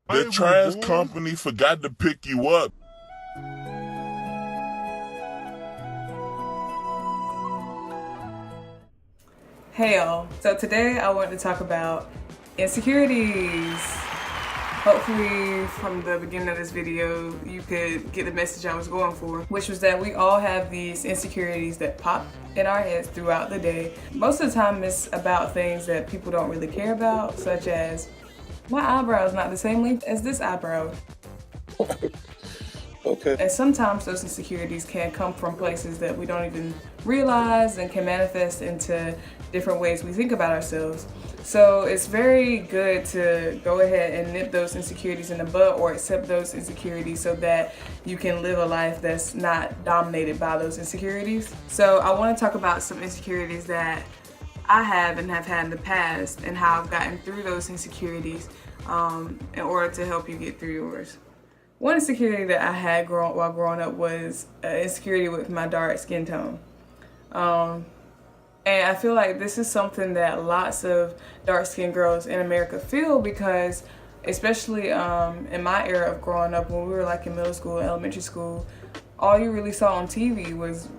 The trash company forgot to pick you up. Hey y'all, so today I want to talk about insecurities. Hopefully from the beginning of this video you could get the message I was going for, which was that we all have these insecurities that pop in our heads throughout the day. Most of the time it's about things that people don't really care about, such as my eyebrow is not the same length as this eyebrow. Okay. And sometimes those insecurities can come from places that we don't even realize and can manifest into different ways we think about ourselves. So it's very good to go ahead and nip those insecurities in the bud or accept those insecurities so that you can live a life that's not dominated by those insecurities. So I want to talk about some insecurities that I have and have had in the past and how I've gotten through those insecurities in order to help you get through yours. One insecurity that I had while growing up was insecurity with my dark skin tone. And I feel like this is something that lots of dark-skinned girls in America feel because, especially in my era of growing up, when we were like in middle school, elementary school, all you really saw on TV was,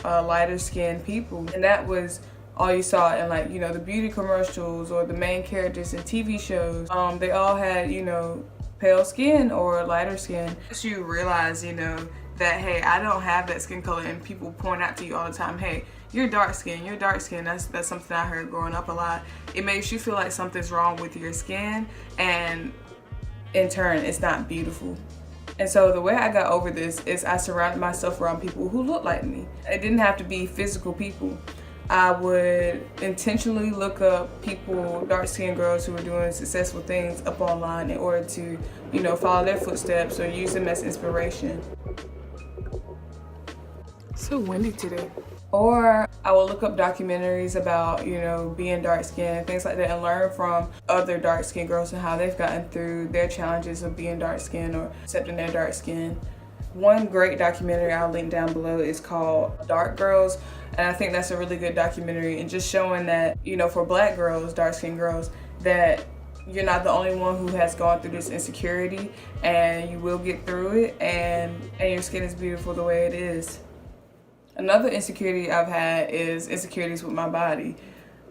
lighter-skinned people. And that was all you saw in like, the beauty commercials or the main characters in TV shows. They all had, pale skin or lighter skin. You realize, that, hey, I don't have that skin color, and people point out to you all the time, hey, you're dark skin. That's something I heard growing up a lot. It makes you feel like something's wrong with your skin, and in turn, it's not beautiful. And so the way I got over this is I surrounded myself around people who look like me. It didn't have to be physical people. I would intentionally look up people, dark-skinned girls who were doing successful things up online in order to, follow their footsteps or use them as inspiration. It's so windy today. Or I will look up documentaries about, being dark-skinned and things like that and learn from other dark-skinned girls and how they've gotten through their challenges of being dark-skinned or accepting their dark skin. One great documentary I'll link down below is called Dark Girls, and I think that's a really good documentary and just showing that, for black girls, dark-skinned girls, that you're not the only one who has gone through this insecurity, and you will get through it, and your skin is beautiful the way it is. Another insecurity I've had is insecurities with my body.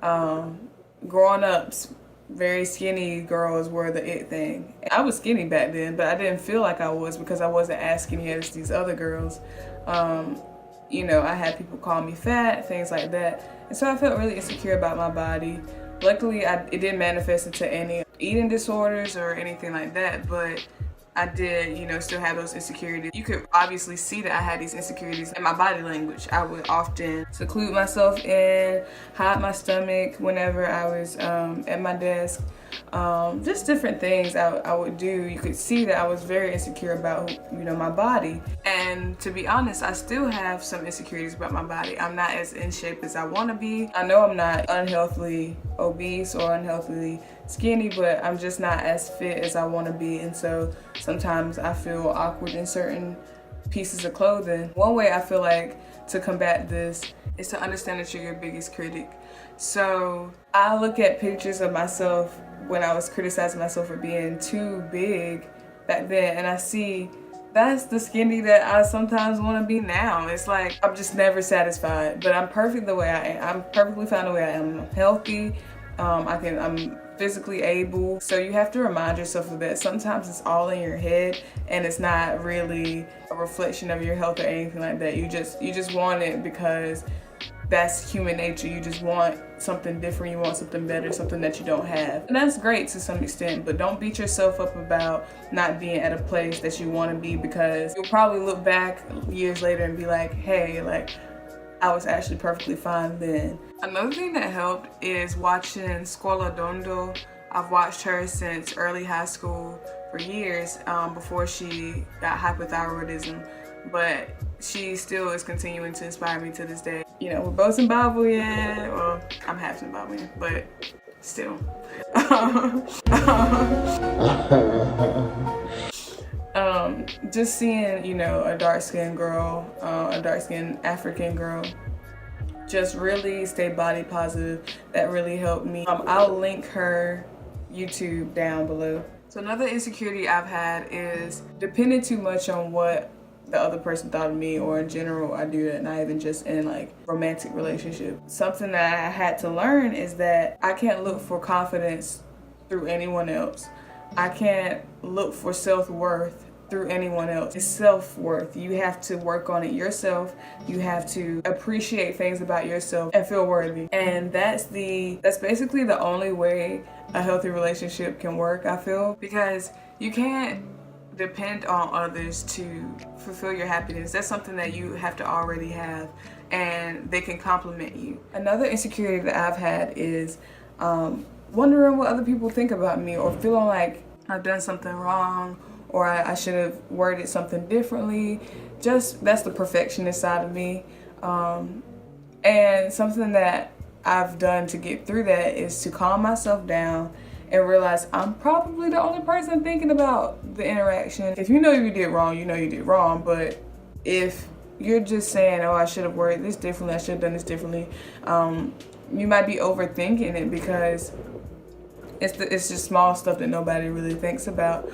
Growing up, very skinny girls were the it thing. I was skinny back then, but I didn't feel like I was because I wasn't as skinny as these other girls. I had people call me fat, things like that. And so I felt really insecure about my body. Luckily, it didn't manifest into any eating disorders or anything like that, but I did, still have those insecurities. You could obviously see that I had these insecurities in my body language. I would often seclude myself in, hide my stomach whenever I was at my desk. Just different things I would do. You could see that I was very insecure about, my body. And to be honest, I still have some insecurities about my body. I'm not as in shape as I want to be. I know I'm not unhealthily obese or unhealthily skinny, but I'm just not as fit as I want to be. And so sometimes I feel awkward in certain pieces of clothing. One way I feel like to combat this is to understand that you're your biggest critic. So I look at pictures of myself when I was criticizing myself for being too big back then, and I see that's the skinny that I sometimes want to be now. It's like I'm just never satisfied, but I'm perfect the way I am. I'm perfectly fine the way I am. I'm healthy. I'm physically able. So you have to remind yourself of that. Sometimes it's all in your head and it's not really a reflection of your health or anything like that. You just want it because that's human nature. You just want something different. You want something better, something that you don't have. And that's great to some extent, but don't beat yourself up about not being at a place that you want to be, because you'll probably look back years later and be like, hey, I was actually perfectly fine then. Another thing that helped is watching Scola Dondo. I've watched her since early high school for years, before she got hypothyroidism, but she still is continuing to inspire me to this day. We're both Zimbabwean, well, I'm half Zimbabwean, but still. Just seeing, a dark-skinned girl, a dark-skinned African girl, just really stay body positive. That really helped me. I'll link her YouTube down below. So another insecurity I've had is depending too much on what the other person thought of me, or in general I do that, not even just in like romantic relationship. Something that I had to learn is that I can't look for confidence through anyone else. I can't look for self-worth through anyone else. It's self-worth. You have to work on it yourself. You have to appreciate things about yourself and feel worthy. And that's basically the only way a healthy relationship can work, I feel, because you can't depend on others to fulfill your happiness. That's something that you have to already have, and they can compliment you. Another insecurity that I've had is wondering what other people think about me, or feeling like I've done something wrong, or I should have worded something differently. Just, that's the perfectionist side of me. And something that I've done to get through that is to calm myself down and realize I'm probably the only person thinking about the interaction. If you know you did wrong, you know you did wrong. But if you're just saying, oh, I should have worded this differently, I should have done this differently, you might be overthinking it, because it's just small stuff that nobody really thinks about.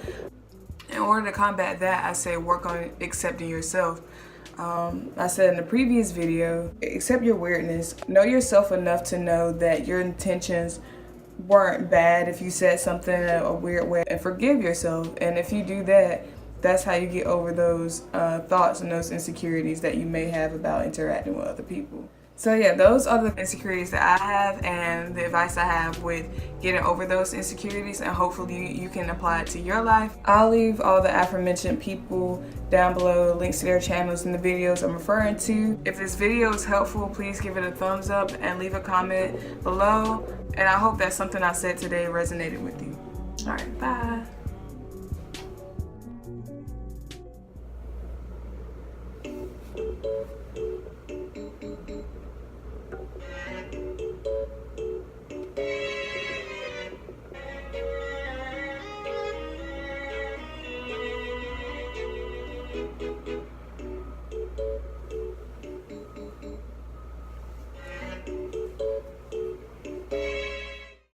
In order to combat that, I say work on accepting yourself. I said in the previous video, accept your weirdness. Know yourself enough to know that your intentions weren't bad if you said something in a weird way, and forgive yourself. And if you do that, that's how you get over those thoughts and those insecurities that you may have about interacting with other people. So yeah, those are the insecurities that I have, and the advice I have with getting over those insecurities, and hopefully you can apply it to your life. I'll leave all the aforementioned people down below, links to their channels in the videos I'm referring to. If this video is helpful, please give it a thumbs up and leave a comment below. And I hope that something I said today resonated with you. All right, bye.